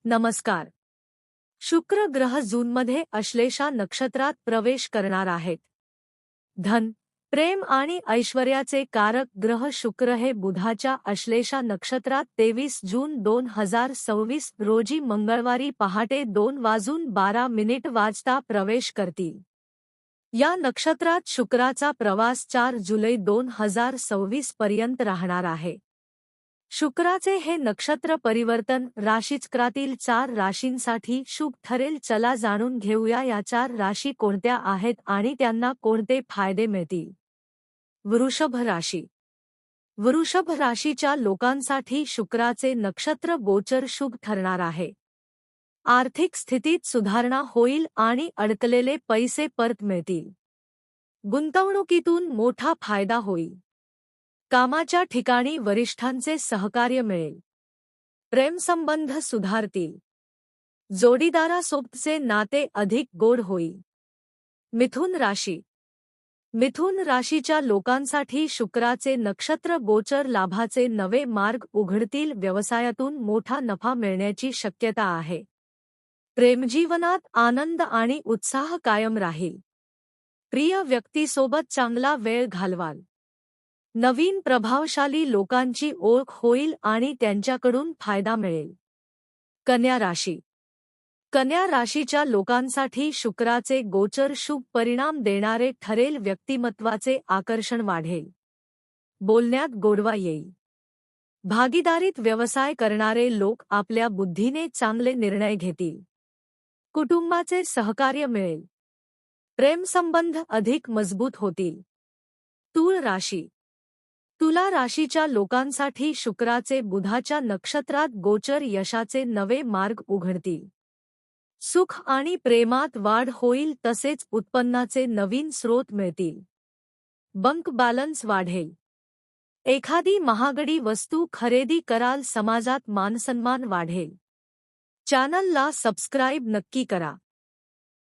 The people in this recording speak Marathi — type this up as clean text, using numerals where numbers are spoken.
नमस्कार. शुक्र ग्रह जूनमध्ये अश्लेषा नक्षत्रात प्रवेश करणार आहेत. धन, प्रेम आणि ऐश्वर्याचे कारक ग्रह शुक्र हे बुधाच्या अश्लेषा नक्षत्रात 23 जून 2026 रोजी मंगळवारी पहाटे 2:12 वाजता प्रवेश करतील. या नक्षत्रात शुक्राचा प्रवास 4 जुलै 2026 पर्यंत राहणार आहे. शुक्राचे हे नक्षत्र परिवर्तन राशीचक्रातील 4 राशींसाठी शुभ ठरेल. चला जाणून घेऊया या 4 राशी कोणत्या आहेत आणि त्यांना कोणते फायदे मिळतील. वृषभ राशी. वृषभ राशीच्या लोकांसाठी शुक्राचे नक्षत्र गोचर शुभ ठरणार आहे. आर्थिक स्थितीत सुधारणा होईल आणि अडकलेले पैसे परत मिळतील. गुंतवणुकीतून मोठा फायदा होईल. कामाच्या ठिकाणी वरिष्ठांचे सहकार्य मिळेल. प्रेमसंबंध सुधारतील. जोडीदारासोबतचे नाते अधिक गोड होईल. मिथुन राशी. मिथुन राशीच्या लोकांसाठी शुक्राचे नक्षत्र गोचर लाभाचे नवे मार्ग उघडतील. व्यवसायातून मोठा नफा मिळण्याची शक्यता आहे. प्रेमजीवनात आनंद आणि उत्साह कायम राहील. प्रिय व्यक्तीसोबत चांगला वेळ घालवाल. नवीन प्रभावशाली लोकांची ओळख होईल आणि त्यांच्याकडून फायदा मिळेल. कन्या राशी. कन्या राशीच्या लोकांसाठी शुक्राचे गोचर शुभ परिणाम देणारे ठरेल. व्यक्तिमत्वाचे आकर्षण वाढेल. बोलण्यात गोडवा येईल. भागीदारीत व्यवसाय करणारे लोक आपल्या बुद्धीने चांगले निर्णय घेतील. कुटुंबाचे सहकार्य मिळेल. प्रेमसंबंध अधिक मजबूत होतील. तूळ राशी. तुला राशीच्या लोकांसाठी शुक्राचे बुधाच्या नक्षत्रात गोचर यशाचे नवे मार्ग उघडतील. सुख आणि प्रेमात वाढ होईल तसेच उत्पन्नाचे नवीन स्रोत मिळतील. बँक बॅलन्स वाढेल. एखादी महागडी वस्तू खरेदी कराल. समाजात मानसन्मान वाढेल. चॅनलला सबस्क्राईब नक्की करा.